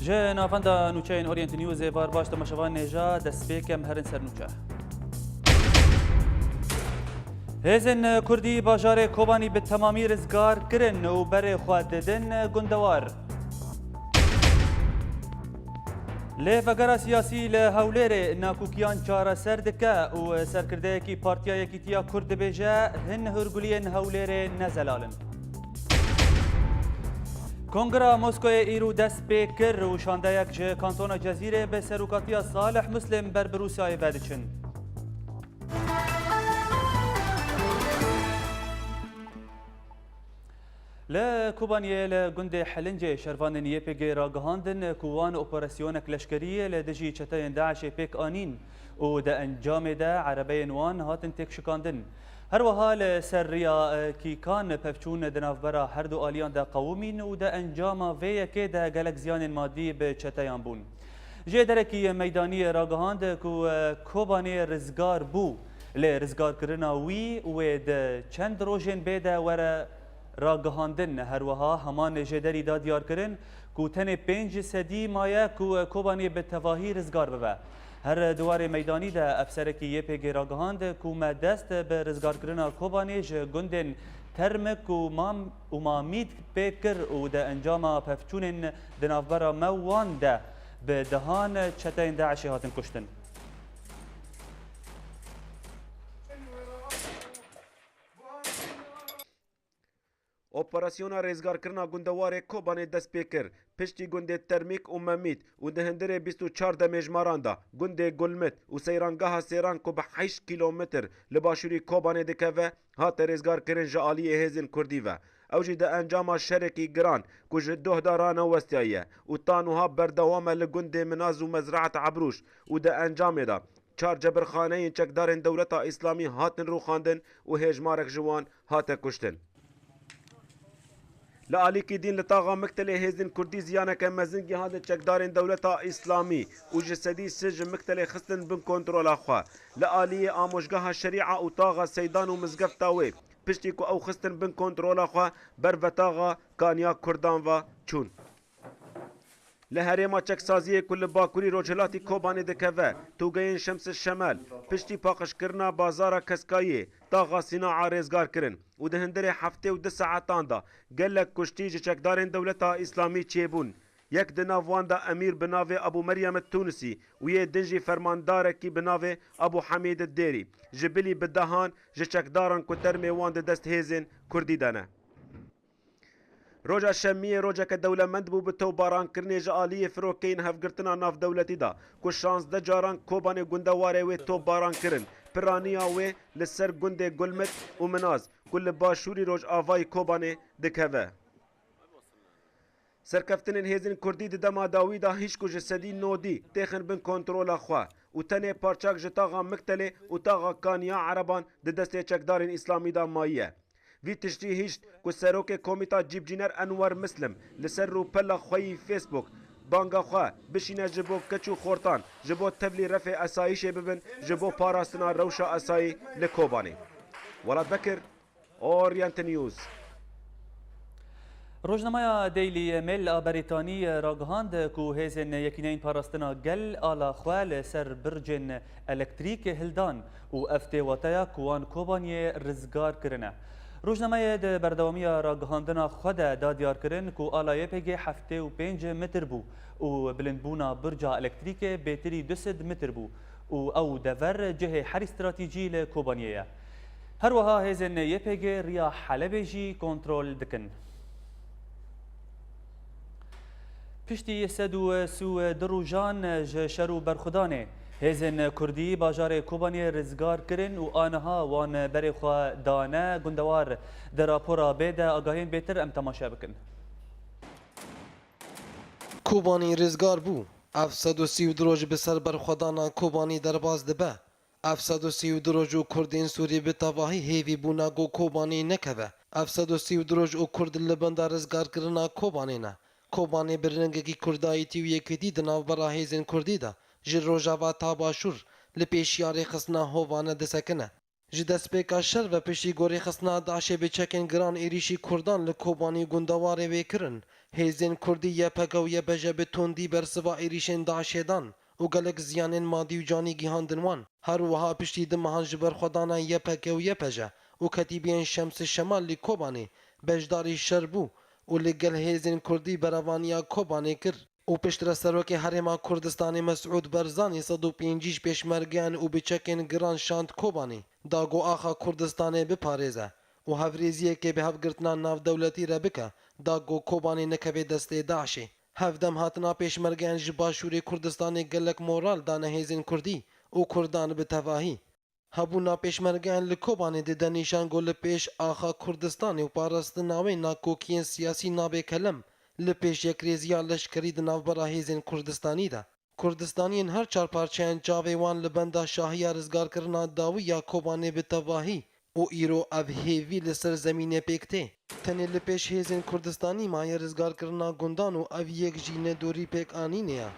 جه نافندا نوچین اورینت نیوز بار باش تماشاوان نجا دسپیکم هرن سر نوچه هزن کردی باجار کوبانی به تمامی رزگار کرن و بر خواد ددن گندوار لفقرا سیاسی لهولیر ناکوکیان چارا سردکه و سرکرده کی پارتیا یکیتیا کرد بیجه هن هرگولین هولیر نزلالن کنگرا مسکو ایرو دست بکر و شانده یک جه کانتون جزیره به سروکاتیا صالح مسلم بر بروسیای بدچن لكوبانيه لجند حلنجه شرفان نيبيجي راغهاندن كوان اوبراسيون كلاشكريه لدجي تشتين داعش بيك انين ودا انجام دا عربين وان هاتن تك شكاندن هروها لسريا كي كان بفچون دنافبرا هر دو اليان دا قومين ودا انجام في كده جالك زيان مادي بچتيان بون جي دركي ميداني راغهاند كو كوبانيه رزگار بو لرزگار كرنا وي ود چند روجين بيدا ورا راگهاندن هروها همان جدری دا دیار کرن کو تن 5 سدی مایه کو کوبانی به تواهی رزگار ببه هر دوار میدانی دا افسرکی یه پیگ راگهاند کو ما دست به رزگار کرنا کوبانی گندن ترمک و مامید پیکر و دا انجام پفچون دنافبرا موان دا به دهان چتین داعشی هاتن کشتن اپراسیونا ریزگارکرنا گندوار کوبانی دست پیکر پشتی گنده ترمیک و ممید و دهندره 24 دمیجماران دا گنده گلمت و سیرانگاه سیران کو به 8 کیلومتر لباشوری کوبانی دکوه هات ریزگارکرن جالی هزین کردی و اوجی ده انجام شرکی گران کو جدوه داران وستیایه و تانوها بردوام لگنده مناز و مزرعت عبروش و ده انجام دا 4 جبرخانه چکدارن دولتا اسلامی هاتن رو خاندن و هجمارک جوان هات کشتن لآلیکی دین لطاقا مکتلی هزین کردی زیانه که مزنگی هاده چکدارین دولتا اسلامی و جسدی سج مکتلی خستن بن کنترول خواه لآلی آموشگاه شریعه و طاقا سیدان و مزگفتاوی پشتی که او خستن بن کنترول خواه بر و طاقا کانیا کردان و چون لهريما چکسازی کل باکوری روجلاتی کوبانی دکوه توگین شمس شمال پشتی پاقش کرنا بازار کسکایی طاقا صناعه رزگار کرن و دهندر هفته و 2 ساعتان دا گلک کشتی چکدارین دولتا اسلامی چیبون یک دناوان دا امیر بناوه ابو مریم التونسی و یه دنجی فرماندار کی بناوه ابو حمید الدیری جبلی بدهان چکداران کتر میوان دست هیزن کردی دانه روجا شمیه روجا که دولمند بو به تو باران کرنی جالی فروکین هفگرتنا ناف دولتی دا کو 16 جاران کوبانی گندواره و تو باران کرن پرانیا و لسر گنده گلمت و مناز کل باشوری روج آوای کوبانی دکوه سرکفتن هزین کردی دما داوی دا هیچ کو جسدی نودی تخن بن کنترول خواه و تنه پارچاک جتاغا مکتله و تاغا کانیا عربان دسته چکدارین اسلامی دا مایه وی تشتی هیچ که سروک کمیتا جیبجینر انور مسلم لسر رو پلا خوی فیسبوک بانگا خواه بشینه جبو کچو خورتان جبو تبلی رفع اسایش ببن جبو پاراستنا روشا اسایی لکوبانی ولاد بکر اورینت نیوز روزنامه دیلی میل بریتانی راگهاند کو هزن یکینین پاراستنا گل آلا خوال سر برجن الکتریک هلدان و افتواتیا کوان کوبانی رزگار کرنه روزنامه د بردوامی راگهاندنا خود دادیار کرن کو آلایه پیگه 75 متر بو و بلندبونا برجا الکتریک بیتری 200 متر بو و او دور جه هر استراتیجی لکوبانیه هر وها هزن یپیگه ریا حلبه جی کنترول دکن پشتی سدو سو دروجان شرو برخدانه هزن کردی باجار کوبانی رزگار کرن و آنها وان برخوا دانه گندوار در راپورا بیده آگاهین بیتر ام تماشا بکن کوبانی رزگار بو 730 دروج به سر برخدانا کوبانی در باز دبه 730 دروج و کردین سوری به تواهی هیوی بونا گو کوبانی نکوه 730 دروج و کرد لبند رزگار کرنا کوبانی نه کوبانی برنگی کردایی تیوی کدی دناو برا هیزن کردی ده ji rojava ta başûr li pêşiyarê xistina hovane disekine. Ji destpêka şer ve piştî gorî xistina Daişê bi çekên giran êrişî Kurdan li Kobanî gundewarê wê kirin. هێزên Kurdî yê pega ye beje bi tundî bersiva êrişên Daişê dan û gelek ziyanên madî û canî gîhandin wan. Her wiha piştî dimehan ji ber xwedana YPG û YPJ û ketîbeyên Şems-i Şemal li Kobanê beşdarî şer bû û li gel hêzên Kurdî berevaniya Kobanê kir. û piştre Serokê Herêma Kurdistanê Mesûd Barzanî 105 pêşmergeyan û biçekên giran şand Kobanê da got axa Kurdistanê biparêze û hevrêziyekê bi hevgirtina navdewletî re bike da got Kobanê nekeve destê Daişê. Hevdem hatina pêşmergeyan ji Başûrê Kurdistanê gelek moral dane hêzên Kurdî û Kurdan bi tevahî. Hebûna pêşmergeyan li Kobanê dide nîşan got li pêş axa Kurdistanê û parastina wê nakokiyên siyasî nabe kelem li pêş yekrêziya leşkerî di navbera hêzên Kurdistanî de. Kurdistaniyên her çar parçeyên çavê wan li benda şahiya rizgarkirina dawî ya Kobanê bi tevahî û îro ev hêvî li ser zemînê pêk tê. Tenê li pêş hêzên Kurdistanî maye rizgarkirina gundan û ev yek jî nedorî pêk anîne ye.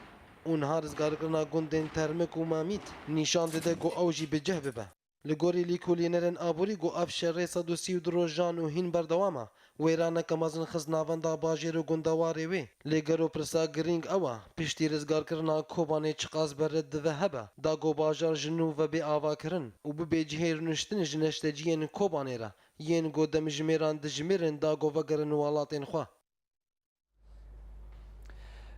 û niha rizgarkirina gundên Termik û Mamît nîşan dide got ew jî bi cih bibe. Li gorî lîkolînerên aborî got ev şerê 132 rojan û hîn berdewam e. Wêraneke mezin xist navenda bajêr û gundewarê wê. Lê gero pirsa girîng ew e piştî rizgarkirina Kobanê çiqas beret dive hebe da got bajar ji nû ve bê avakirin û bibe cihê rûniştin ji neşteciyên Kobanê re yên got demijimêran dijimêrin da got vegerin welatên xwe.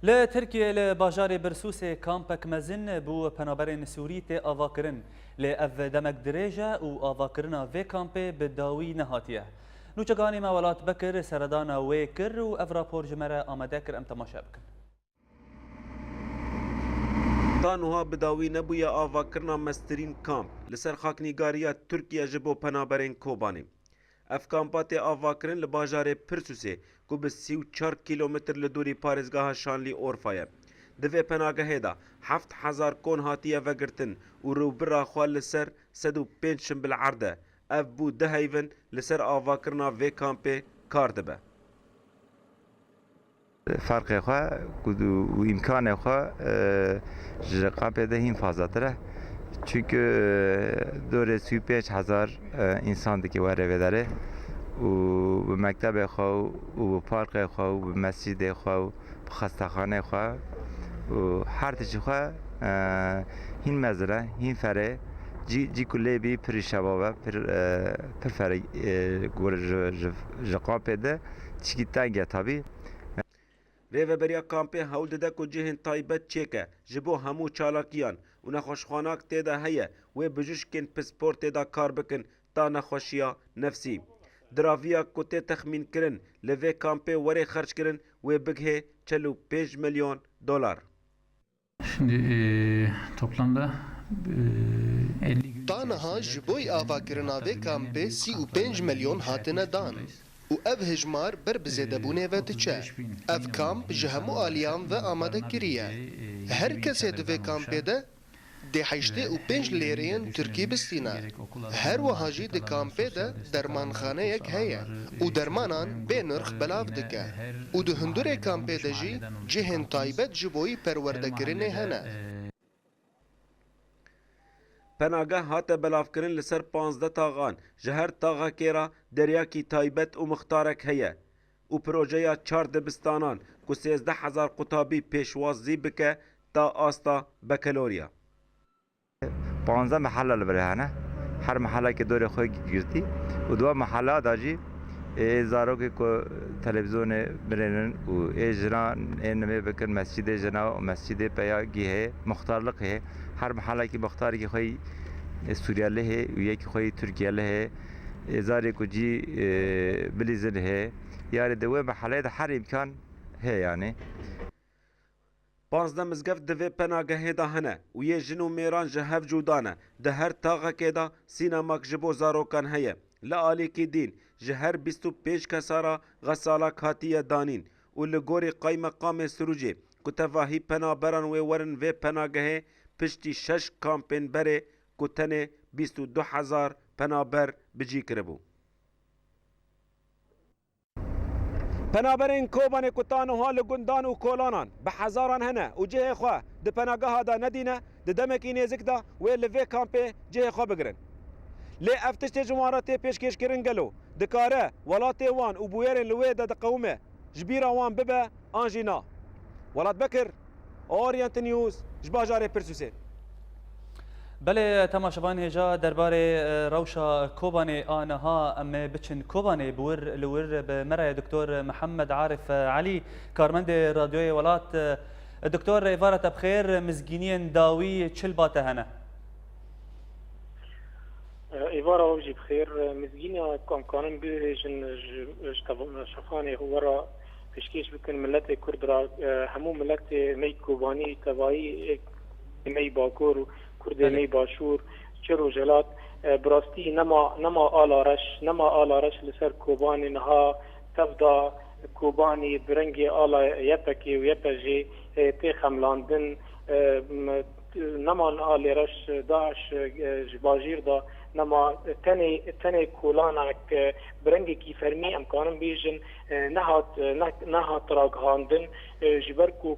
Li Tirkiye li bajarê Birsûsê kampek mezin bû penaberên Sûrî tê avakirin. Lê ev demek dirêj e û avakirina vê kampê bi dawî nehatiye. Nûçeganê me Welat Bekir seredana wê kir û ev rapor ji me re amade kir em temaşe bikin. Tanûha bi dawî nebûye avakirina mestirîn kamp li ser xaknîgariya Tirkiye ji bo penaberên Kobanê. Ev kampa tê avakirin li bajarê Pirsûsê ku bi 34 kilometr li dûrî parêzgeha Şanlî Orfa ye. Di vê penagehê de 7000 kon hatiye vegirtin û rûbira xwe li ser 105 şimbil erde. Ev bû 10 heyvin li ser avakirina vê kampê kar dibe. Farkê xwe û îmkanê xwe ji kampê de hîn fazatir e. Çünkü dorê 35,000 insan dike were vê derê û bi mektebê xwe û bi parkê xwe û bi mescidê xwe û bi xestexanê xwe û her tişî xwe hîn mezin e, hîn ferê cî ku lê bî pir şeva ve pir ferê ji kampê de çikî teng e tabî. Rêveberiya kampê hewl dide ku cihên taybet çêke ji bo hemû çalakiyan û nexweşxanak tê de heye wê bijûşkên pisportê de kar bikin ta nexweşiya nefsî. Diraviya ku tê texmînkirin li vê kampê werê xerckirin wê bigihê 45 milyon dolar. Şimdi toplamda 50 gün Tanaha ji bo avakirina vê kampê 35 milyon hatine dan. û ev hejmar ber bi zêdebûnê ve diçe. Ev kamp ji hemû aliyan ve amade kiriye. Her kesê di vê kampê de dê 85 lêreyên Tirkî bistîne. Her wiha jî di kampê de dermanxaneyek heye û dermanan bê nirx belav dike. û di hundirê kampê de jî cihên taybet ji bo perwerdekirinê hene. Penageh hate belavkirin li ser 15 taxan ji her taxekê ra deryakî taybet û mixtarek heye û projeya 4 dibistanan ku 13,000 qutabî pêşwazî bike ta asta Bekelorya. 15 محله li vir hene. Her mehelekê dorê xwe girtî û duwa mehela da jî zarokê ku televizyonê birênin û jiran ê nimê bikin mescidê jina û mescidê peya gîhê muxtarlik heye. Her mehelekî muxtarekî xwe Sûriyelî heye û yekî xwe Tirkiyelî heye. Zarê ku cî bilîzin heye. Yani di wê meheleyê de her imkan heye yani. 15 mizgev di vê penagehê de hene û yê jin û mêran ji hev cuda ne. Di her taxekê de sînemak ji bo zarokan heye. Li alêkî dîn ji her 25 kesa ra xesalak hatiye danîn û li gorî Qaymeqamê Sirûcê ku tevahî penaberan wê werin vê penagehê piştî 6 kampên berê ku tenê 22,000 penaber bicî kiribû. Penaberên Kobanê ku tanûha li gundan û kolanan bi hezaran hene û cihê xwe di penageha da nedîne di demekî nêzik da wê li vê kampê cihê xwe bigirin. Lê ev tiştê ji wan re tê pêşkêşkirin gelo dikare welatê wan û bûyerên li wê de diqewime جبيرا وان ببا انجينا. ولاد بكر اورينت نيوز جباجاري برسوسي. بله تماشاوان هجا درباره روشا کوباني آنها ام بچن کوباني بور لور بمرأي دكتور محمد عارف علي كارمند راديوي ولات. دكتور إفارة بخير مزجينين داوي تشل باتهنا. إفارة وجه بخير مزجينة كان بيجن شفاني هو فشكيش بكن ملتي كردرا همو ملتي مي كوباني تبعي مي باكور كردي مي باشور چرو جلات براستي نما آلا رش لسر كوباني نها تبدا كوباني برنجي آلا يبكي ويبجي تي خملاندن نما آل رش داعش جباجير دا نما تني كولانك برنجي كي فرمي امكانم بيجن نهات راغاندن جبركو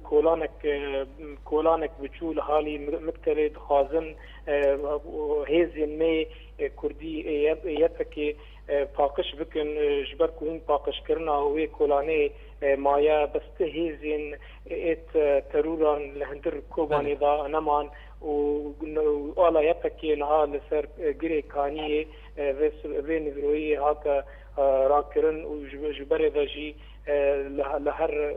كولانك بچول حالي مكترد خازن هيزن مي كردي يبكي پاکش بکن جبرکو این پاکش کرنا وی کولانه مایا بسته هیزین ات تروران لهندر کوبانی دا نمان و آلا یپکی نها لسر گری کانیه و نگروی هاتا راکرن و جبر داجی لهر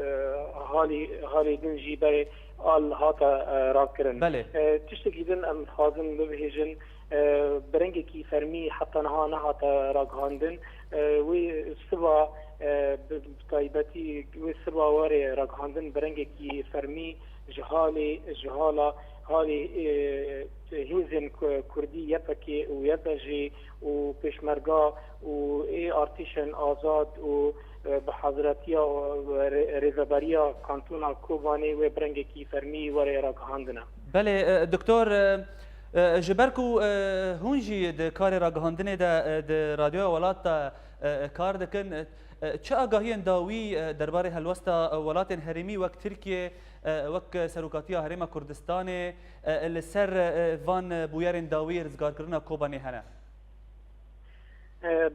حالی دنجی بر آل هاتا راکرن. بله. تشتكي دن ام حازم ببهجن برنگی کی فرمی حتی نها راگهاندن و سبا بطایبتی و سبا واره راگهاندن برنگی کی فرمی جهالا حالی هیزن کردی یپکی و یپجی و پیشمرگا و ای ارتشن آزاد و بحضرتیا و ریزباریا کانتونا کوبانی و برنگی کی فرمی واره راگهاندنه. بله دكتور جبركو هونجي د كاري راغهاندني د راديو ولات كار دكن چه آگاهی داوی درباره هلوستا ولات هرمی وقت ترکیه وقت سروکاتیا هرم کردستان لسر وان بویارن داوی رزگار کردن کوبانی هنه.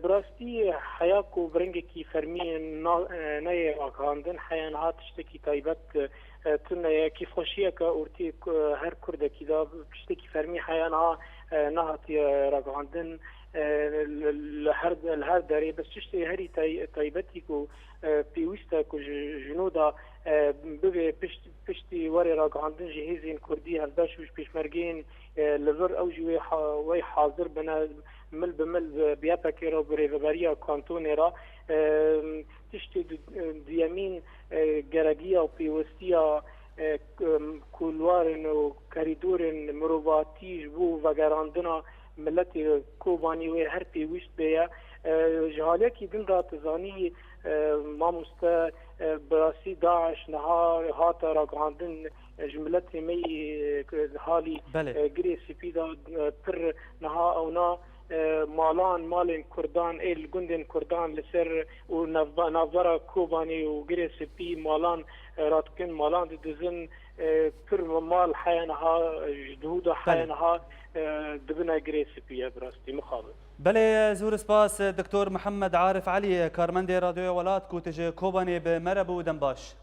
براستی حیاکو برنگی کی فرمی نای راگهاندن حیانات تشتکی تایبت تنه کی خوشیه که اورتی هر کرده کی دا تشتکی فرمی حیانا نهاتی راگهاندن لهر داری بس تشتی هری تایبتی کو پیوسته کو جنودا ببه پشتی وری راگهاندن جهیزین کردی هرداش وش پیشمرگین لزر اوجی وی حاضر بنا مل بمل بیاپکی را بریوبریا کانتونی را تشتی دیامین گرگیا و پیوستیا کولوارن و کریدورن مروباتیش بو و گراندنا ملت کوبانی و هر پیوست بیا جهاله کی دن را تزانی ماموستا براسی داعش نها هاتا راگهاندن جملت می حالی گری سپیدا پر نها اونا مالان کردان ایل گندن کردان لسر و نظر کوبانی و گریس پی مالان راتکن مالان دزن پر مال حیانها جدود حیانها دبنا گریس پی براستی مخابط. بله زور سپاس دكتور محمد عارف علي كارمندي راديو ولات كوتج كوباني بمربو دنباش.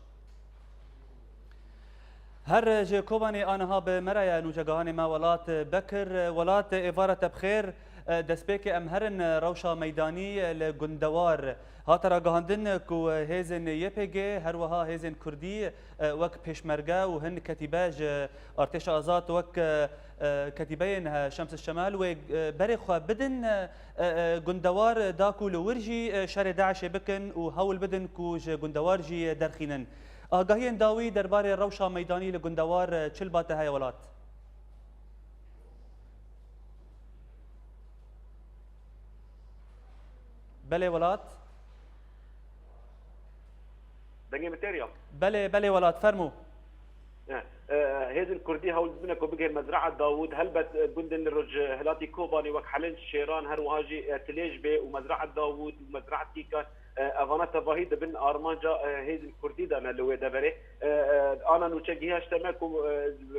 هر جي كوباني آنها بمرأي نوجگاهان ما ولات بكر ولات إفارة بخير دسبيك امهرن روشا ميداني لجندوار هاترا جهندن كو هيزن يبيجي هروها هيزن كردي وك بيشمرجا وهن كتيباج ارتش ازات وك كتيبين شمس الشمال وبرخوا بدن جندوار داكو لورجي شر داعش بكن وهول بدن كوج جندوار جي درخينن آگاهين داوي درباري روشا ميداني لجندوار چل باته هاي ولات. بله ولات دنگی متریا بله ولات فرمو هذا كردي هول منك وبقى مزرعة داوود هلبت بندن الرج هلاتي كوباني وك حلل شيران هر وهاجي تليجبي ومزرعة داوود ومزرعة كيكا أغانا تفاهيد بن أرمانجا هذا كردي دانا لو دبره أنا نوتشجيها اشتماكم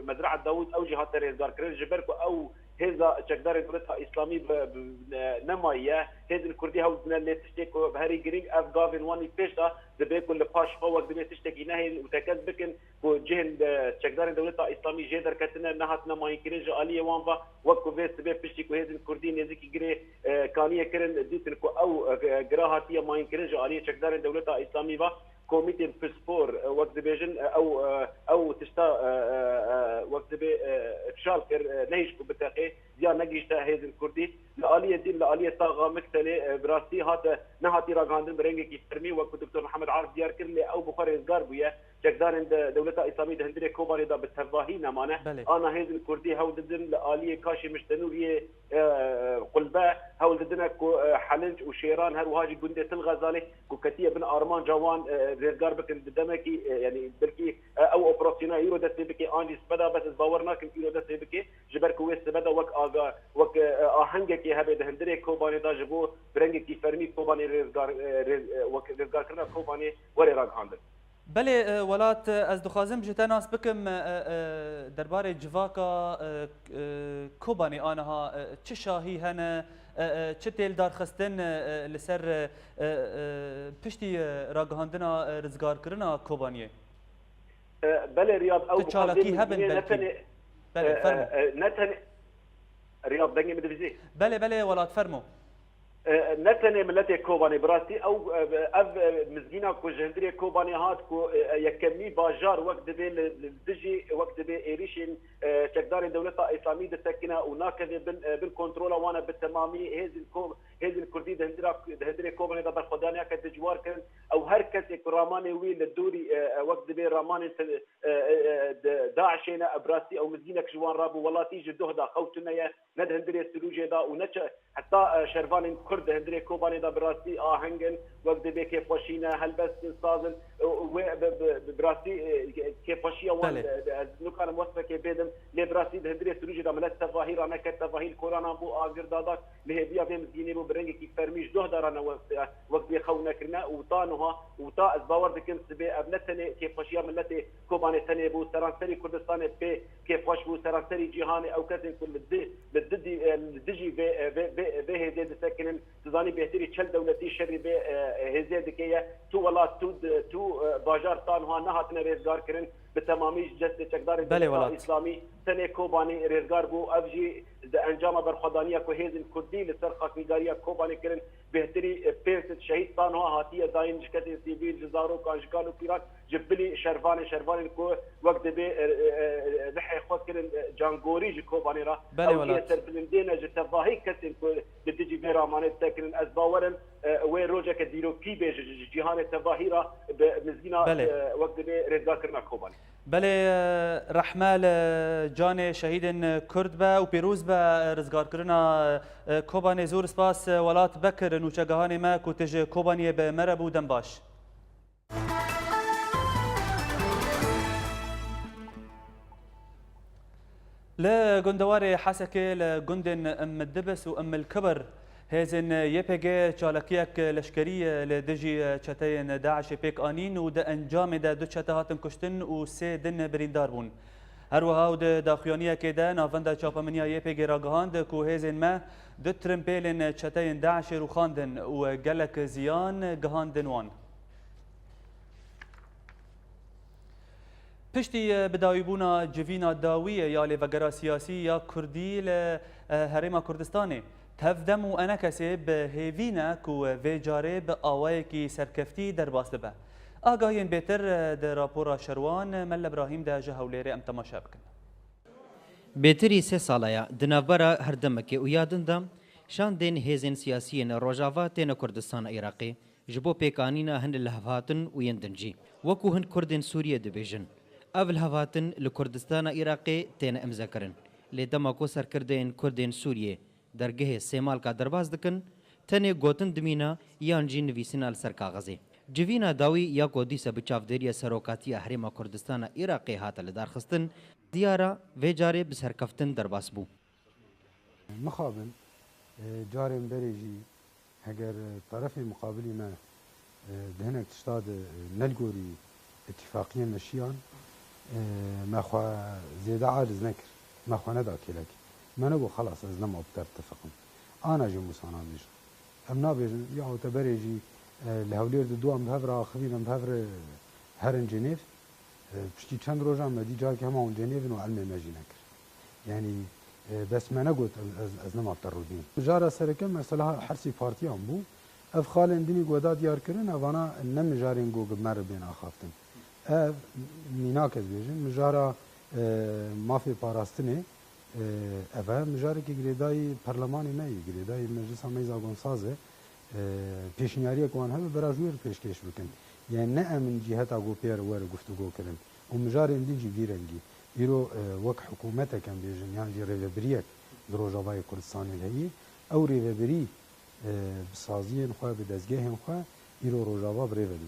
مزرعة داوود أو جهات ريزار كرين جبركو أو هذا چکدار دولت اسلامی نمایه هذا الكردي هاو اللي تشتكوا بهاري جرينج اف غافن واني بيشتا دبي كل باش فوق دبي تشتكي نهي وتكاد بكن جهن چکدار دولت اسلامی جدر كتنا نهات نماي كرنج اليه وانفا وكو بيت دبي بيشتكوا هذا الكردي نزيكي جري كانيه كرن ديتن او جراهاتيه ماين كرنج اليه چکدار دولت اسلامی با كوميتي بسبور وقت بيجن او تشتا وقت بي افشال كر نيش بتاقي ديال نجيشتا هذا الكردي الاليه دي الاليه طاغه مكتله براسي هات نهاتي راغاندن برنجي كي ترمي وقت الدكتور محمد عارف ديار كرلي او بخاري زغاربيه چکدار دولت اسلامی دهندري كوباني دا بتفاهي نمانه انا هذا الكردي هاو ضد الاليه كاشي مشتنوريه قلبه هاو ضدنا حلنج وشيران هر وهاجي جندي الغزالي كوكتيه بن ارمان جوان ريزغار بكن دمكي يعني بلكي او اوبراسيون يورو دت بكي اني سبدا بس باورنا كن يورو دت بكي جبر كويس سبدا وك اغا وك اهنجكي هبه دهندري كوباني دا جبو برنجي كي فرمي كوباني ريزغار وك ريزغار كنا كوباني وري راغاندن بله ولات از دخوازم جتا ناس بکم درباره جواکا کوبانی آنها چه شاهی هنه چه تیل دار خستن لسر پشتی راگهاندنا رزگار کرنا کوبانیه بله رياض او تشالكي هبن بلكي بله فرمو نتن رياض دنگي مدفزي بله ولات فرمو نتنه ملت كوباني براسي او اف مزجينا كو جندري كوباني هات كو يكمي باجار وقت دبي الدجي وقت دبي ايريشن چکدار دولت اسلامی دتكنا وناكذ بالكنترول وانا بالتمامي هذه الكردي دهندري كوباني دا بالخدانيا كدجوار كان او هركز كراماني وي للدوري وقت دبي راماني داعشينا براسي او مزجينا جوان رابو والله تيجي دهدا خوتنا ندهندري سلوجي دا ونچ حتى شرفان كرد هندري كوباني دا براسي هنجن وقت دبي كيف وشينا هل بس صازن براسي كيف وشيا وان نكان موثق بيدم لبراسي هندري سلوجي دا ملت تظاهر انا كتظاهر كورونا بو اجر دادك لهبيا بهم زيني بو برنجي كيف فرميش دهدر انا وقت بيخونا كرنا وطانها وطا ازباور دكن سبي ابنتني كيف وشيا ملت كوباني ثاني بو سرانسري كردستان بي كيف وش بو سرانسري جهاني او كذا كل الدجي به هزيد ساكن تزاني بهتري تشل دولتي شري به هزيد كيه تو والله تو باجار طان ها نهاتنا ريزغار كرن بتمامي جست چکدار اسلامي سنه كوباني ريزغار بو افجي انجام برخدانيه كو هيزن كردي لسرقه ميداريه كوباني كرن بهتري بيرس شهيد طان ها هاتيه داين جكتي سيفيل جزارو كاجكانو بيرات جبلي شرفان كو وقت به نحي خود كرن جانغوري كوباني را او سربلندينا جتباهي كتن بتجي بيرا مانه تكن ازباورن وين روجا كديرو كي بيج جهان تباهيرا مزينا وقت به رضا كرنا كوباني بله رحمال جان شهید کرد با و پیروز با رزگار کرنا کوبانی زور سپاس ولات بکر نوچگهان ما کتج کوبانی به مربو دنباش لجندوار حسكي لجندن ام الدبس وام الكبر هزن يبهجي چالكيك لشكريه لدجي چتين داعش بيك انين ود انجام دا دو چتهاتن كشتن و سه دن بريندار بون هر وها ود داخيانيه كده نافندا چاپمنيا يبهجي راگهاند كو هزن ما دو ترمبيلن چتين داعش رو خاندن و گلك زيان گهاندن وان پشتی بدایبونا جوینا داویه یا لوگرا سیاسی یا کردی لهرم کردستانه تفدم و انا کسی به هیوینا کو ویجاره به آوای کی سرکفتی در باسته به آگاهین بهتر در راپورا شروان مل ابراهیم ده جهوليري ام تماشا بکن بهتری سه سالایا دنابرا هر دمکی و یادندم شان دین هیزن سیاسیین روجاواتین کردستان عراقی جبو پیکانینا هند لهفاتن و یندنجی وکو هند کردن سوریه دبیجن اول هفاتن لکردستان عراقی تین امضا کرن لیدما کو سرکردین کردین سوریه درگه سیمال کا درباز دکن تنه گوتن دمینا یان جی نویسینال سر کاغذی جوینا داوی یا کو دیسه بچاودری سروکاتی احرام کردستان عراقی هاتل دارخستن دیارا و جاره بسرکفتن درباس بو مقابل جارم درجي اگر طرف مقابلي ما دهنك تشتاد نلقوري اتفاقيا نشيان ما خوا زيادة عارض نكر ما خوا ندا كيلك ما نقول خلاص از نما بترتفقم انا جي مسانا بيج ام نابيجن يا تبريجي لهولير دو ام بهفر اخرين ام بهفر هرن جنيف بشتي چند روزا مدي جار که همون جنيف نو علم ماجينا كر يعني بس ما نقول از نما بترودين جارا سركه مثلا حرسي بارتي ام بو اف خالن دني قودا ديار كرن اوانا نم جارين گو مر بين اخافتن اف ميناكز بيجن مجارا مافي باراستني اوا مجاري کی گریدای پارلمانی نه گریدای مجلس امیزا گونسازه پیشنیاری کوان هم براجور پیشکش بکن یعنی نه امن جهت اگو پیر ور گفتگو کردن و مجاری اندیجی بیرنگی ایرو وک حکومت کم بیجن یعنی جی ریوبریک دروجاوای کردستانی لهی او ریوبری بسازی خواه به دزگاه خواه ایرو روجاوا بریود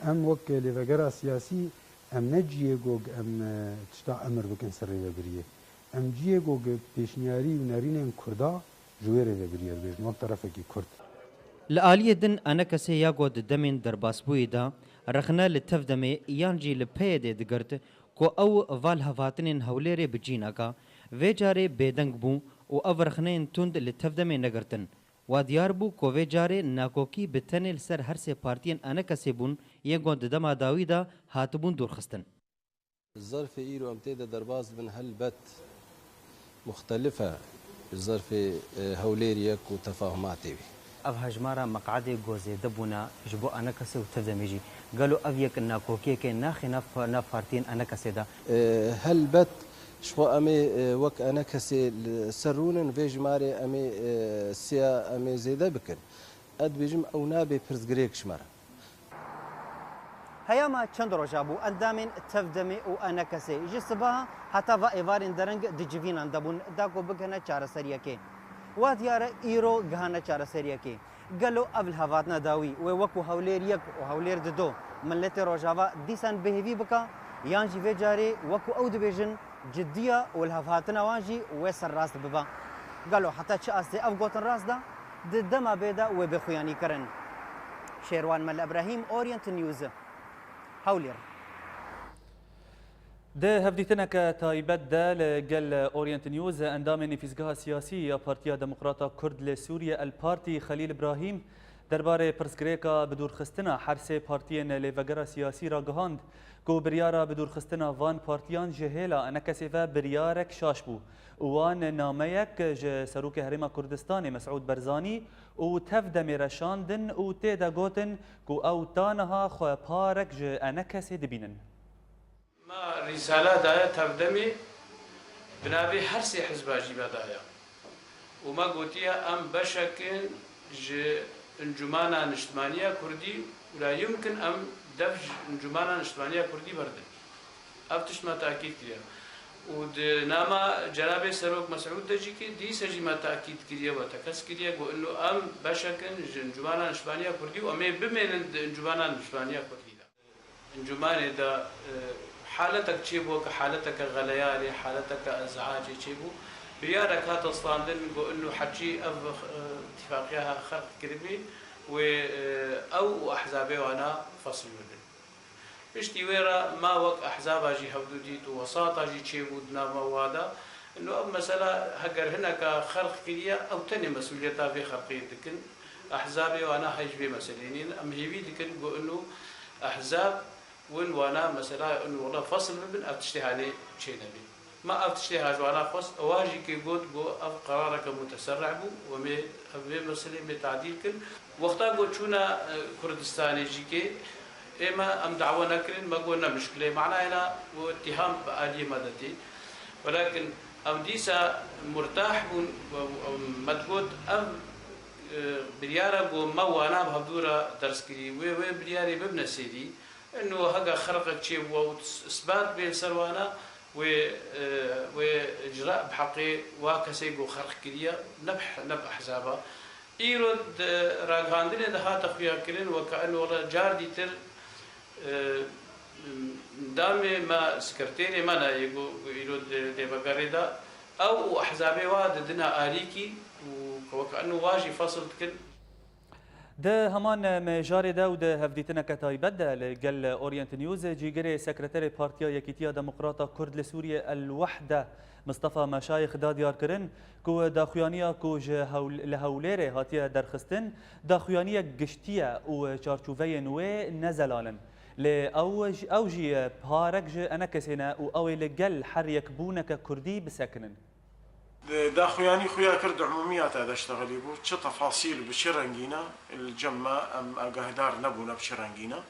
ام وک لیوگرا سیاسی ام نجیه گوگ ام تشتا امر بکن سر ریوبریه ام جیه گوگ پیشنیاری و نرین کردا جویره ریوبریه بیجن وقت طرفه کی کرد لآلیه دن انا کسی یا گود دمین در باسبوی دا رخنا لتفدمه یانجی لپیده دگرد کو او وال هفاتنین هولیر بجینا کا وی جاره بیدنگ بو و او رخنین تند لتفدمه نگرتن و دیار بو کو وی جاره ناکوکی بتنل سر هر سه پارتین انا کسی بون یه گود دما داوی دا هاتبون دورخستن الظرف ايرو امتدى درباز من هالبت مختلفة الظرف هوليريك وتفاهماتي اف هجمارا مقعدي جوزي دبونا جبو انا كسي وتفدميجي قالوا افيك الناكوكي كي ناخي نافارتين انا كسي دا هالبت شو امي وك انا كسي سرون في جماري امي سيا امي زيدا بكن اد بيجم او نابي برزغريك شمارا هياما چند روجا بو اندامين تفدمي و انا كسي جسبها حتى فا ايفارين درنگ دجوين اندبون داكو بكنا چار سريكي واديار ايرو غانا چار سريكي قالوا قبل هفاتنا داوي ووكو هولير يك وهولير دو ملت روجاوا ديسان بهيفي بكا يانجي في جاري وكو او ديفيجن جديه والهفاتنا وانجي وسر راس ببا قالوا حتى تشاستي افغوتن راس دا دما بيدا وبخياني كرن شيروان مل ابراهيم اورينت نيوز هولير ده هفديتنك تايبت ده لجل اورينت نيوز اندام نفيزگاه سياسي بارتيا ديمقراطا كرد لسوريا البارتي خليل ابراهيم درباره پرسگریکا بدور خستنا حرسه پارتیان لیوگرا سیاسی را گهاند کو بریارا بدور خستنا وان پارتیان جهیلا انکسیفا بریارک شاش بو وان ناميك ج سروك هرما كردستان مسعود برزاني و تفدم رشاندن و تيدا گوتن کو او تانها خو پارك ج انكسي دبينن ما رسالة دايا تفدمي بنابي هرسي حزباجي بدايا وما قوتيها ام بشكل ج انجمانا نشتمانية كردي ولا يمكن ام دفج انجمانا نشتمانية كردي بردن افتش ما تأكيد كريا ودناما جناب سروك مسعود دجيكي دي سجي ما تأكيد كريا وتكس كريا قو انه ام بشكل انجمانا نشتمانية كردي وامي بمين انجمانا نشتمانية كردي دا انجماني دا حالتك تشيبو كحالتك غليالي حالتك ازعاجي تشيبو بيارك هذا صاندن قو انه حكي اتفاقيها خرق كربي او احزابي وانا فصل ودن بشتي ويرا ما وق احزاب اجي حدوديت وساط اجي تشيبو دنا موادا انه اب مساله هجر هناك خرق كليا او تاني مسؤوليتها في خرقيه لكن احزابي وانا هيجبي مسؤولين ام هيبي لكن قو انه احزاب وين وانا مثلا انه والله فصل من افتشتهاني شيء نبي ما افتشتها جوانا فصل اواجي كي قلت قرارك متسرع بو ومي ابي مسألة بتعديل كن وقتها قلت شونا كردستاني جيكي اما ام دعوانا كرين ما قلنا مشكله معنا هنا واتهام بآلية مدتي ولكن ام ديسا مرتاح مدقود ام بريارة بو ما وانا بهدورة درس كري وي برياري ببنى سيدي انه هكا خرقك شيء واثبات بين سروانا واجراء بحقي واكسيغو خرق كليا نبح حسابها ايرود راغاندين ده هات اخويا كلين وكانه والله جاردي تر دامي ما سكرتيري ما يقول ايرود دي بغريدا او احزابي واد دنا اليكي وكانه واجي فصل كل ده همان مجاري دا وده هفديتنا كتايبت ده لقل أورينت نيوز جيجري سكرتيري بارتيا يكيتيا ديمقراطة كرد لسوريا الوحدة مصطفى مشايخ دا ديار كرن كو داخوانيا كو لهوليري هاتيا درخستن داخوانيا قشتيا و چارچوفين و نزلالن لأوجي بهارك أنا كسينا وأوي لقل حريك بونك كردي بسكنن داخوياني خويا كرد عموميات هذا اشتغلي بو تش تفاصيل بشرنجينا الجمع ام اقهدار نبونا بشرنجينا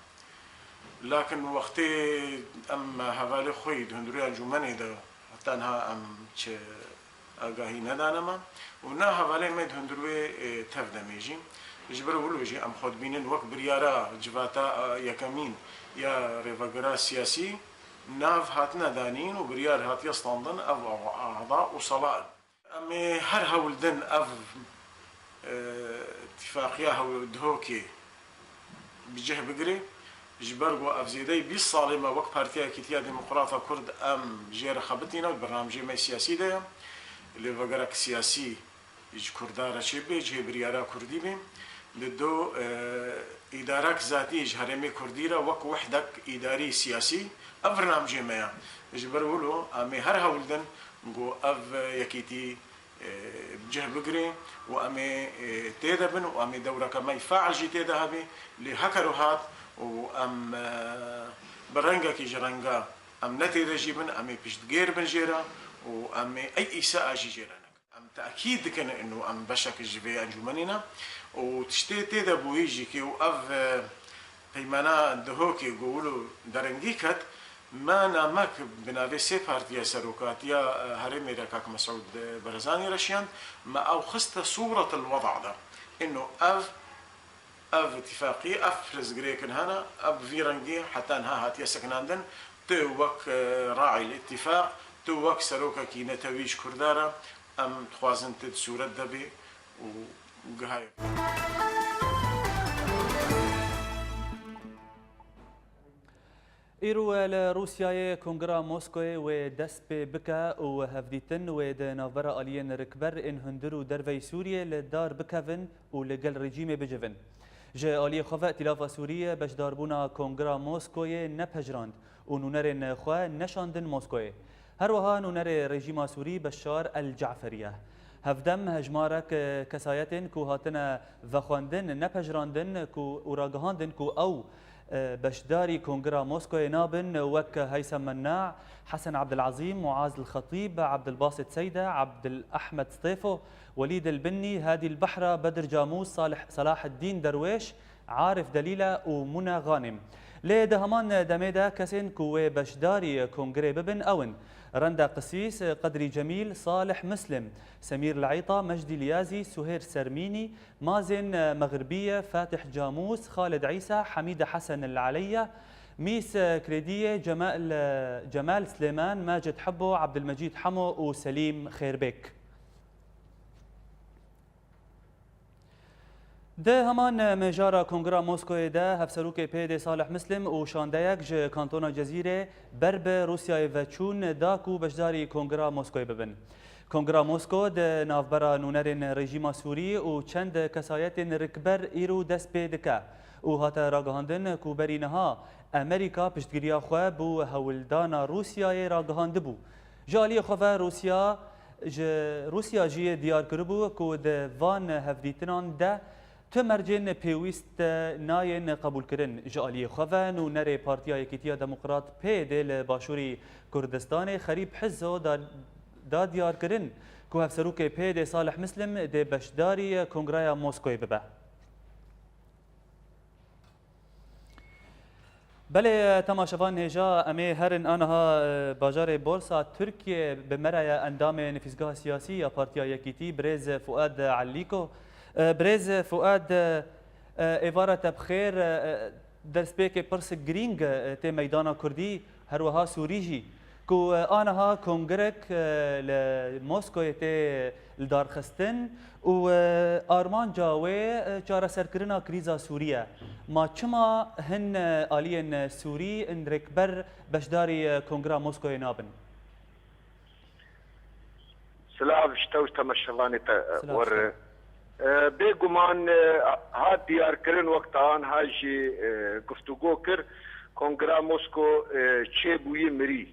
لكن وقتي ام هفالي خوي هندريا الجماني دا حتى انها ام تش اقاهينا دانما ونا هفالي ميد هندروي تفدميجي جبر ولوجي ام خود بينن وك بريارا جفاتا يكمين يا ريفاغرا سياسي ناف هاتنا دانين وبريار هات يستندن او اعضاء وصلائل امي هر هولدن اف اتفاقيه هودهوكي بجه بقري جبرغو اف زيدي 20 صالمه وك بارتيا كيتيا ديمقراطه كرد ام جير خبتينا برنامج ما سياسي ده اللي فقرك سياسي يج كردارا شبه جه بريارا كردي بي دو ادارك ذاتي هرمي كرديرا وك وحدك اداري سياسي برنامج ما جبرولو امي هر هولدن نقول اف يكيتي بجه بقري وامي تيدبن وامي دوره كما يفعل جي تيدهبي لهكرو هات وام برنجا كي جرنجا ام نتي رجيبن امي بيشتغير بنجيرا وامي اي اساءه جي جيرانك ام تاكيد كان انه ام بشك جي انجمننا وتشتي تيدبو يجي كي واف بيمانا دهوكي يقولوا درنجيكت ما نامك بنابي سي بارتيا سروكاتيا هرمي ركاك مسعود برزاني رشيان ما او خست صورة الوضع ده انه اف اتفاقية اف رزقريكن هنا اف فيرنجي حتى انها هاتيا سكناندن توك راعي الاتفاق توك سروكا كي نتويش كردارا ام تخوازن تد صورة دبي وقهاي إيرو لروسيا كونغرا موسكو ودس بكا وهفديتن ودنافرا أليين ركبر إن هندرو درفي سوريا لدار بكافن ولقل رجيم بجفن جاء آلية خفاء تلافا سوريا باش داربونا كونغرا موسكو نبهجراند ونونرن خوا نشاندن موسكو هروها نونر رجيم سوري بشار الجعفرية هفدم هجمارك كسايتن كو هاتنا وخواندن نبهجراندن كو وراغهاندن كو أو بشداري كونغرا موسكو نابن وك هيثم مناع حسن عبد العظيم معاذ الخطيب عبد الباسط سيدة عبد الأحمد سطيفو وليد البني هادي البحرة بدر جاموس صلاح الدين درويش عارف دليلة ومنى غانم لدهمان دميدا كسن كوي بشداري كونغري ببن أون رندا قسيس قدري جميل صالح مسلم سمير العيطة مجدي اليازي سهير سرميني مازن مغربية فاتح جاموس خالد عيسى حميدة حسن العلية ميس كريدية جمال سليمان ماجد حبو عبد المجيد حمو وسليم خيربيك ده همان مجارة كونغرا موسكو ده هفسروك بيدي صالح مسلم وشانديك ج كانتونا جزيرة برب روسيا وچون داكو بجداري كونغرا موسكو ببن كونغرا موسكو ده نافبرا نونرين رژیم سوری و چند کسایت رکبر ایرو دست بدکه و هاتا راگهاندن کو برینها امریکا پشتگیری خواه بو هولدانا روسیای راگهانده بو جالی خواه روسیا جی دیار کربو کو ده وان هفدیتنان ده تو مرجن پیویست ناین قبول کرن جالی خوان و نره پارتیا یکیتیا دموکرات پیدل باشوری کردستان خریب حزو دا دیار کرن که هفسروک پید صالح مسلم ده بشداری کنگرای موسکوی ببه بله تماشاوان هجا امی هرن آنها باجار بورصة ترکیه بمرای اندام نفیزگاه سیاسی یا پارتیا یکیتی برز فؤاد علیکو برز فؤاد ایوارا تبخیر درس بیک پرس گرینگ تی میدان کردی هر وها سوریجی کو آنها کنگرک لموسکو تی لدارخستن و آرمان جاوی چاره سرکرنا کریزا سوریه ما چما هن آلین سوری ان رکبر بشداری کنگرا موسکو نابن سلام شتوش تمشلاني ور بێگومان هات دیارکردن وەکتان هاژی گفتوگۆ کرد کۆنگرا مۆسکۆ چێبووی مری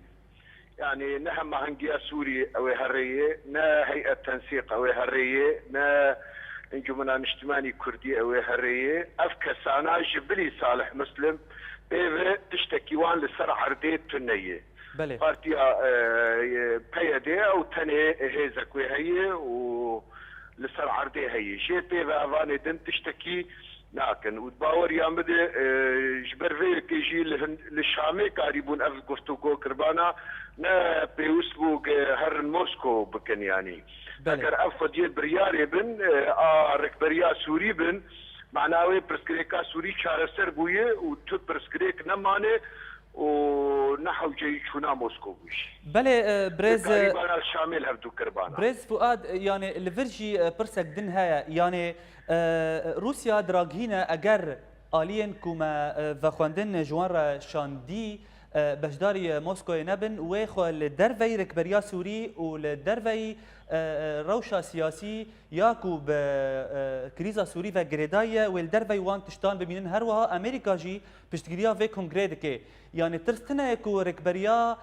يعني نه هماهنگیا سوري او هريه نه هيئه تنسيق او هريه نه انجمن اجتماعي كردي او هريه افكسانا جبلي صالح مسلم بيف تشتكي وان لسر عرديت تنيه بله بارتيا بيدي او تني هيزك وهي و لسر عردي هي شيء بيف افاني دن تشتكي لكن وتباور يامد جبر كيجي للشامي قريبون اف گفتگو كربانا نا بيوسبوق هر موسكو بكن يعني اگر اف ديال برياري بن ركبريا سوري بن معناوي برسكريكا سوري چارسر بويه وتو برسكريك نمانه ونحو جاي شونا موسكو بوش بله بريز شامل هردو كربانا بريز فؤاد يعني الفرجي برسك دن هيا يعني روسيا دراغهينا اگر آلين كوما وخواندن جوان شاندي بشداري موسكو نبن ويخو لدروي ركبريا سوري ولدروي روشا سياسي ياكو بكريزا سوري و غريدايا والدروي وان تشتان ببينن هروها امريكا جي بشتغريا في كونغريدكي يعني ترستنا يكو ركبريا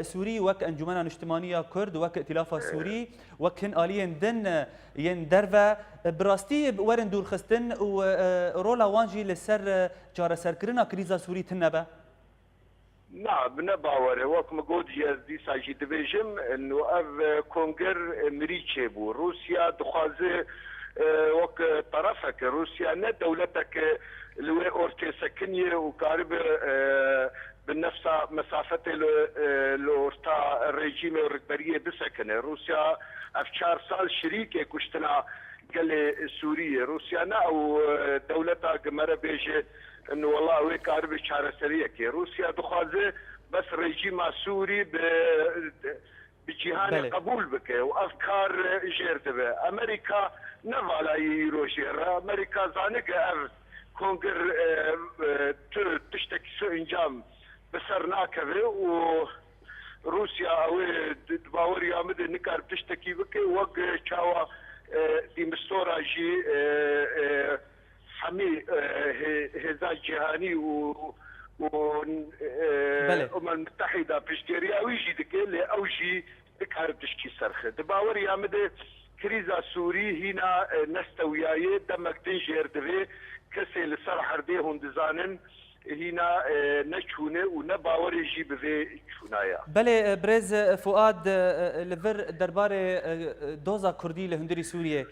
سوري وك انجمن اجتماعيه كرد وك ائتلاف سوري وكن الين دن ين درفا براستي ورن دور خستن ورولا وانجي لسر جار سركرنا كريزا سوري تنبا نعم بنباور وك مقود دي ساجي ديفيجن انه اف كونغر مريتشي بو روسيا دخازه وك طرفك روسيا نه دولتك اللي اورتي سكنيه وقارب بالنفس مسافة لورتا الرجيم الركبرية بسكنة روسيا أفشار سال شريكة كشتنا قال سوريا روسيا نا أو دولتها قمرة بيجي إنه والله ويك عربي شعر سريكي روسيا دخازة بس رجيم سوري بجهان قبول بك وأفكار جيرتبه أمريكا نفعل يروشير أمريكا زانك أف كونغر تشتكي سو إنجام بسرناكه وروسيا او باوريا مد نكار بتشتكي بك وق شاوا دي مستورا جي حمي هذا جهاني و الامم المتحده بشتريا ويجي دكيل اوجي دكار بتشكي سرخه باوريا مد كريزا سوري هنا نستوياي دمك تنجر دبي كسي لسرح رديهم دزانن هنا نشونه ونباور يجي بذي شونايا بله بريز فؤاد لفر دربار دوزا كردي لهندري سوريا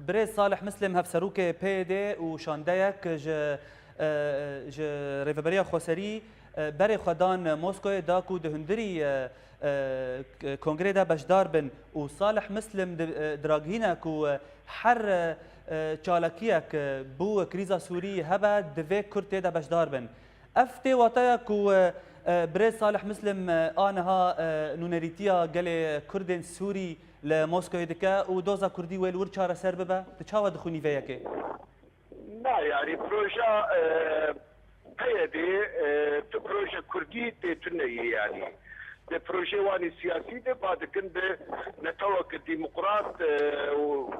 بريز صالح مسلم هفسروك بيدي وشانديك ج ريفبريا خوسري بري خدان موسكو داكو دهندري كونغري دا بشدار بن وصالح مسلم دراغينا كو حر چالاکیک بو کریزا سوری هبا دوی کرد دا بشدار بن افتی واتایا کو بريز صالح مسلم آنها نونريتيا قال كردن سوري لموسكو دكا ودوزا كردي ويل چاره سر ببا تشاوا دخوني فيك لا يعني بروجا قيدي بروجا كردي تنهي يعني ده بروجي واني سياسي ده بعد كنت نتوك الديمقراط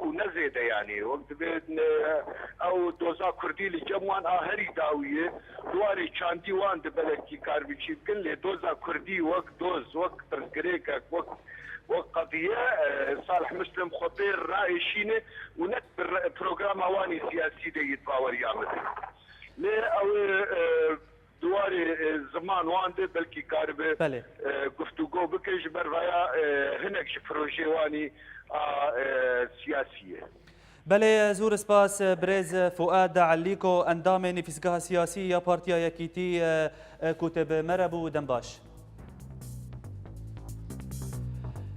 ونزيده يعني وقت او دوزا كردي لجموان هري داويه دواري شاندي وان ده بلكي كاربيشي كن لي دوزا كردي وقت دوز وقت تركريك وقت قضيه صالح مسلم خطير راي شينه ونت بروجرام واني سياسي ده يتباور يعمل ليه او دواري زمان وانده بلكي كاربه گفتگو بكش بروايا هناك بروجي واني سياسيه بله زور سپاس بريز فؤاد عليكو اندام نفسگاه سياسي بارتيا يكيتي كتب مربو دنباش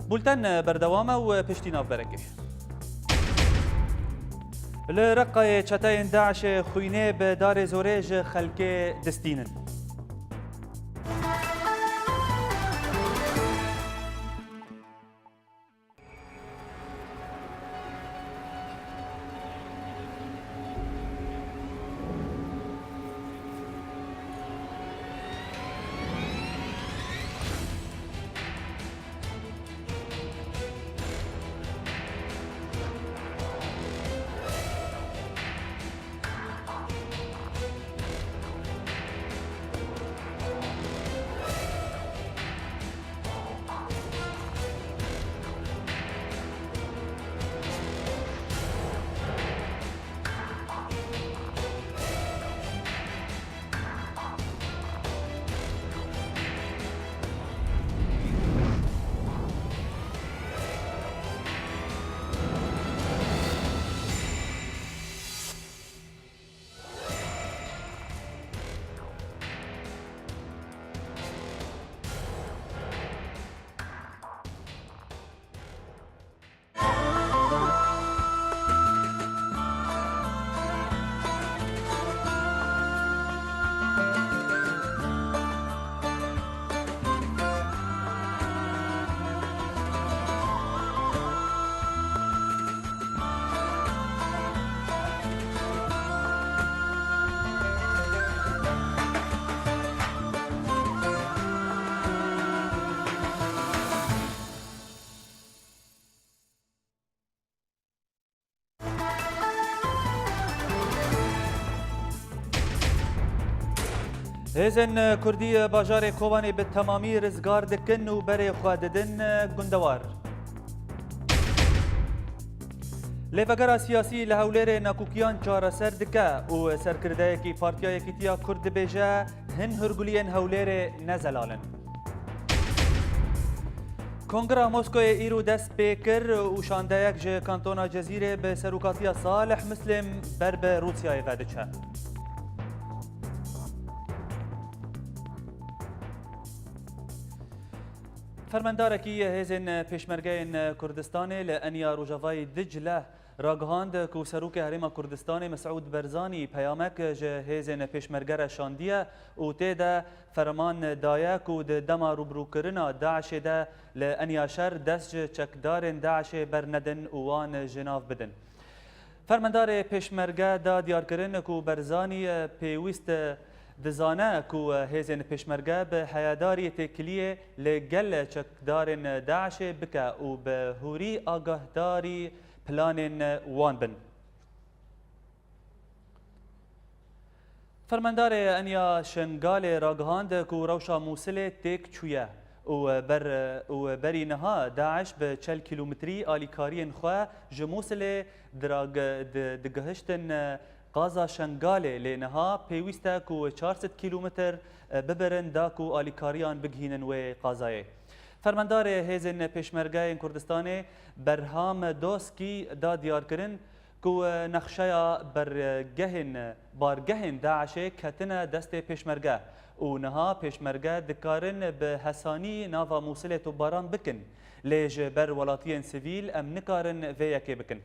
بولتن بردوامه و پشتی ناف برکه لرقه چتاین داعش خوینه به دار زوریج خلکه دستینن هێزن کوردی باژارê Kobanê bi temamî rizgar dikin û berê xwe didin gundewar. Lêvegera siyasî li Hewlêrê nakûkiyan çareser dike û serkirdeyekî Partiya Yekîtiya Kurd dibêje hin hûrguliyên Hewlêrê nezelalin. Kongera Moskoyê îro dest pê kir û şandeyek ji kantona Cezîrê bi serokatiya Salih Muslim ber bi Rûsyayê ve diçe. Fermendarekî hêzên pêşmergeyên Kurdistanê li Enya Rojavayê Dicle ragihand ku serokê Herêma Kurdistanê Mesûd Berzanî peyamek ji hêzên pêşmerge şandiye û tê de ferman daye ku di dema rûbirûkirina Daişê de li Enya şer dest ji çekdarên Daişê bernedin û wan ji nav bidin. Fermendarê pêşmerge da diyarkirin ku Berzanî pêwîst dizane ku hêzên pêşmerge bi heyadariyê têkiliyê li gel çekdarên Daişê bike û bi hûrî agahdarî planên wan bin. Fermendarê Enya Şengalê ragihand ku rewşa Mûsilê têk çûye û berî niha Daeş bi 40 kîlometrî alîkariyên xwe ji Mûsilê digihiştin Qaza Şengalê lê niha pêwîst e ku 400 kîlometr bibirin da ku alîkariyan bigihînin wê qazayê. Fermendarê hêzên pêşmergeyên Kurdistanê Berham Doskî da diyarkirin ku nexşeya bargehên Daişê ketine destê pêşmerge û niha pêşmerge dikarin bi hesanî nava Mûsilê topbaran bikin lê ji ber welatiyên sivîl em nikarin vê yekê bikin.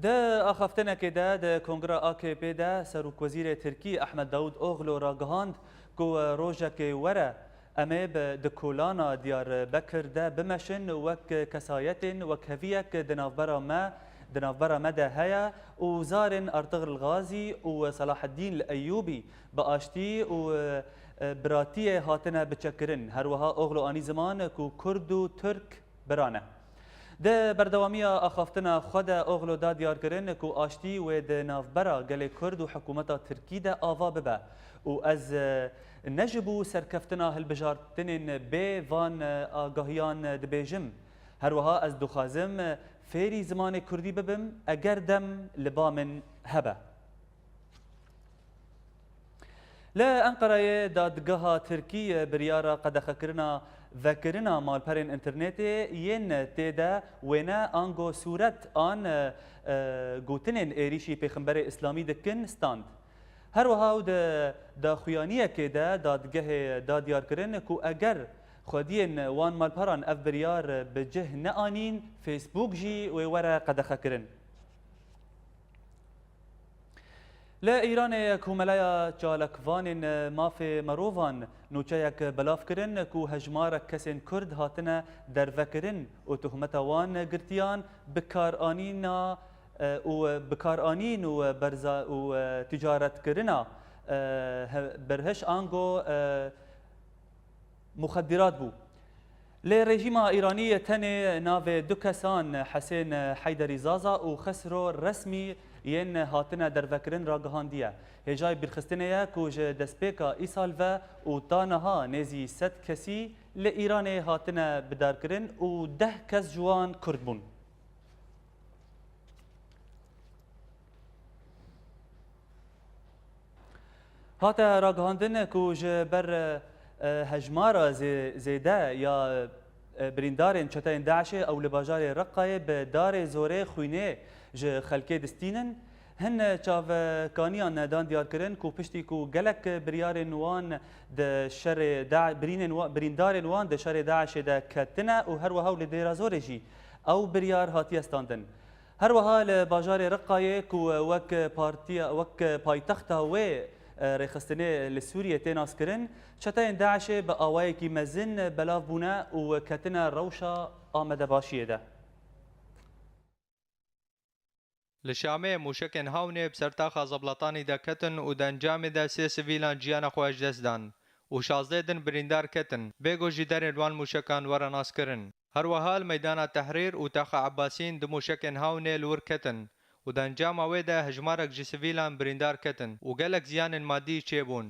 Di axaftinekê de di Kongera AKP de Serokvezîrê Tirkî Ahmed Davud Oğlu ragihand ku rojekê were em ê di kolana Diyarbekir de bimeşin wek kesayetên wek heviyek di navbera me de heye û zarên Ertuğrul Gazi û Salaheddîn Eyyûbî bi aştî û biratiyê hatine biçekirin. Her wiha Oğlu anî ziman ku Kurd û Türk birane. Di berdewamiya axaftina xwe de Oğlu da diyarkirin ku aştî wê di navbera gelê Kurd û hikûmeta Tirkî de ava bibe û ez ne ji bo serkeftina hilbijartinên bê van agahiyan dibêjim. Her wiha ez dixwazim fêrî zimanê Kurdî bibim eger dem li ba min hebe. Li Enqereyê dadgeha Tirkî biryara qedexekirina vekirina malperên internetê yên tê de wêne ango sûret an gotinên êrişî pêxemberê İslamî dikin stand. Her wiha di daxuyaniyekê de dadgehê da diyarkirin ku eger xwediyên wan malperan ev biryar bi cih neanîn Facebook jî wê were qedexekirin. Li Îranê komeleya çalakvanên mafê mirovan nûçeyek belav kirin ku hejmarek kesên Kurd hatine dervekirin û tuhmeta wan girtiyan bikaranîn û ticaretkirina berhiş ango muxeddirat bû. Lê rejîma Îranî tenê navê du kesan Hesên Heyderî Zaza û Xesro resmî yên hatine dervekirin ragihandiye. Hêjayê bîrxistinê ye ku ji destpêka îsal ve û ta niha nêzî 100 kesî li Îranê hatine bidarkirin û 10 kes ji wan Kurd bûn. Hate ragihandin ku ji ber hejmara zêde ya birîndarên çeteyên Daişê ew li bajarê Reqqayê bi darê zorê xwînê ji xelkê distînin hin çavekaniyan dan diyarkirin ku piştî ku gelek biryarên wan di şerê birîndarên wan di şerê Daişê de ketine û her wiha li dêrazorê jî ew biryar hatiye standin. Her wiha li bajarê Reqqayê ku wek paytexta wê rêxistinê li Sûriyê tê naskirin, çeteyên Daişê bi awayekî mezin belav bûne û ketine rewşa Amedebaşiyê de. Li Şamê mûşekên Hawnê bi sertaxa Zeblatanî de ketin û di encamê de sê sivîlan ciyana xwe ji dest dan û 16 din birîndar ketin. Bêgo jî derên wan mûşekan were naskirin. هەروەها مەدانە تەحریر و تاخە عباسین دو موشکên هاونê li wir ketin û di encama wê de hejmarek ji sivîlan birîndar ketin û gelek ziyanên maddî çêbûn.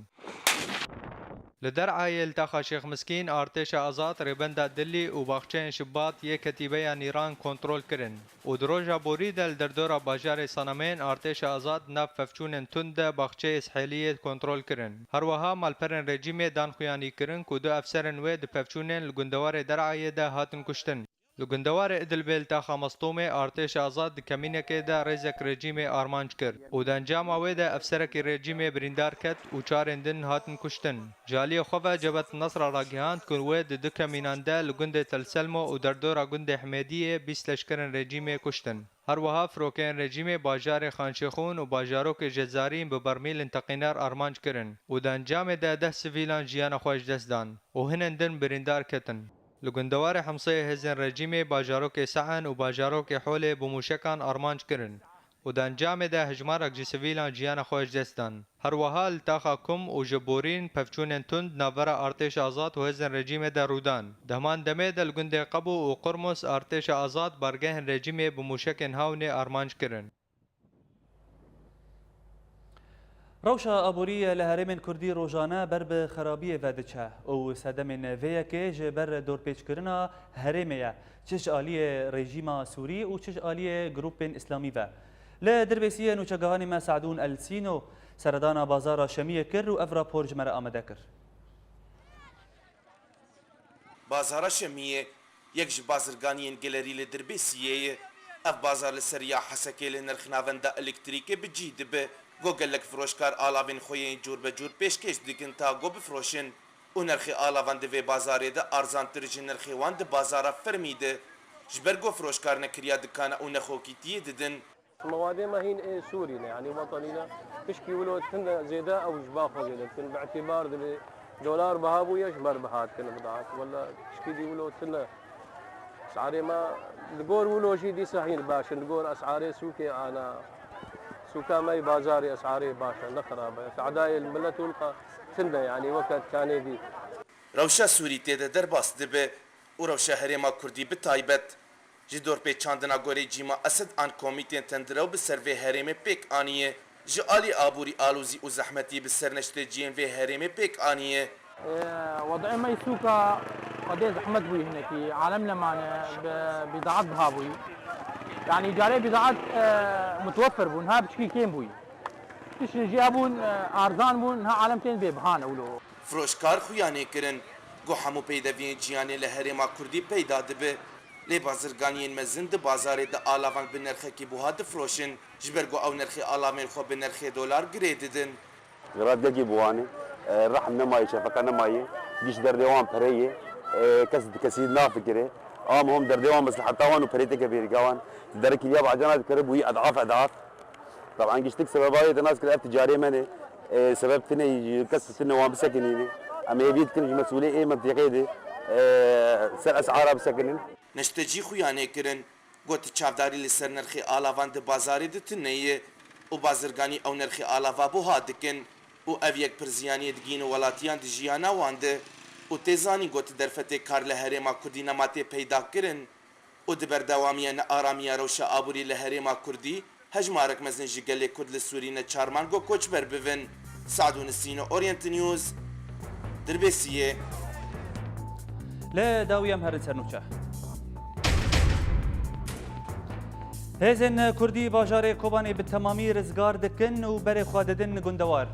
Li Dereyê li taxa Şêx Miskîn artêşa Azad rêbenda Dillî û baxçeyên Şibat yê ketîbeya Nîran kontrol kirin û di roja borî de li derdora bajarê Sanamên artêşa Azad nav fevçûnên tund de baxçeyê Sihêliyê kontrol kirin. Herweha malperên rejîmê dan xuyanî kirin ku du efserên wê di pevçûnên li gundewarê Dereyê de hatin kuştin. Li gundewarê Idlibê li taxa Mastûmê artêşa Azad di kemînekê de rêzek rejîmê armanc kir û di encama wê de efserekî rejîmê birîndar ket û çarên din hatin kuştin. Jaliyê xwe ve Cebet Nesra ragihand ku wê di du kemînan de li gundê Telselmo û derdora gundê Himêdiyê 20 leşkerên rejîmê kuştin. Herweha firokeyên rejîmê bajarê Xanşêxûn û bajarokê Jezarîn bi bermîlên teqînar armanc kirin û di encamê de 10 sivîlan jiyana xwe ji dest dan û hinên din birîndar ketin. Li gundewarê Hemsayê hêzên rejîmê bajarokê Sean û bajarokê Holê bi mûşekan armanc kirin û di encamê de hejmarek ji sivîlan jiyana xwe ji dest dan. Herweha li taxa Kum û ji Borîn pevçûnên tund navbera artêşa Azad û hêzên rejîmê de rûdan. Di heman demê de li gundê Qebû û Qurmus artêşa Azad bargehên rejîmê bi mûşekên hawnê armanc kirin. روشا أبورية لهرمين كردي روجانا بر بخرابية فادتشا و سدمين فيكي جبر دور بيش كرنا هرمية تش آلية ريجيما سوري و تش آلية جروبين إسلامي فا لدربيسية نوچگهاني ما سعدون السينو سردانا بازارا شمية كر و أفرا بورج مرا آمده كر بازارا شمية يكج بازرگانيين گلري لدربيسية اف بازار لسريا حسكي لنرخناوندا الكتريكي بجيد به گو گلک فروشکار آلاوین خویین جور به جور پیشکش دیکن تا گو بفروشن و نرخی آلاوان دوی بازاری ده ارزانتر جن نرخی وان ده بازارا فرمیده جبر گو فروشکار نکریا دکانه و نخوکیتیه ددن مواد ما هين سورينا يعني وطنينا تشكي ولو تن زيادة أو جباخة زيادة تن باعتبار دولار بهابو يشمر بهات كن بضاعت ولا تشكي دي ولو تن أسعاري ما نقول ولو شي دي صحيح باش نقول أسعاري سوكي أنا سوكا ماي بازاري أسعاري باشا نقرا سعداي الملة ولقى سنة يعني وقت كان دي روشا سوري تيدا درباس دبه و روشا هريما كردي بتايبت جدور بي چاندنا گوري جيما اسد آن كوميتين تندرو بسر هريمي بيك آنيه جالي آبوري آلوزي و زحمتي بسر نشته جين في هريمي بيك آنيه وضع ما يسوكا قدي زحمت بوي هناكي عالمنا معنا بضاعات بهابوي يعني جاري بضاعات متوفر بون ها بشكل كين بوي تش جابون ارزان بون ها عالمتين بهانه ولو فروشكار خويانه كرن گو همو پیدا وین جیانی لهرما کردی پیدا دبه لی بازرگانین مزند بازار د آلاوان به نرخ کی بوها د فروشن جبرگو او نرخ آلامن خو به نرخ دلار گریددن غراد دجي بواني رحم نماي شفك نماي ديش دردوان بريه كسيد نافكره هم دردوان مصلحه وان وبريته كبير جوان درك يا بعجنات كربوي اضعاف طبعا جيش تكسب بايت الناس كلها تجاريه مني سبب تني كسر سنه وان بسكنيني اما يبيد كل مسؤوليه ايه منطقيه دي سر اسعارها بسكنين نشتجی خویانه کرن گوت چافداری لسر نرخی آلاوان ده بازاری ده تنیه و بازرگانی او نرخی آلاوا بوها دکن و او یک پرزیانی دگین ولاتیان ده جیانا وانده و تیزانی گوت درفته کار لهرما کردی نماته پیدا کرن و ده بردوامیان آرامی روشا آبوری لهرما کردی هجمارک مزن جگل کرد لسورین چارمان گو کوچ بر بون سعدون السینو اورینت نیوز دربسیه لا داويم هرن سرنوچه هزن كردي باجار كوباني بالتمامي رزقار دكن وبري خواددن گندوار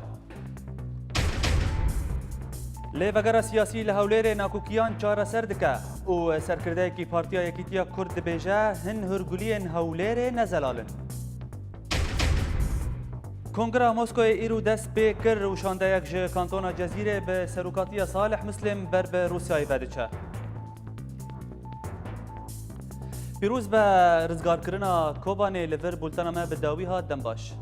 لفقرا سياسي لهوليري ناكوكيان چارا سردكا و سركرداي كي بارتيا يكيتيا كرد بيجا هن هرگولين هوليري نزلالن کنگره موسکوی ایرو دست به کر و شانده یک جه کانتونا جزیره به سروکاتی صالح مسلم بر به روسیای بدچه پیروز به رزگار کرنا کوبانی لور بولتانا ما به داوی ها دنباش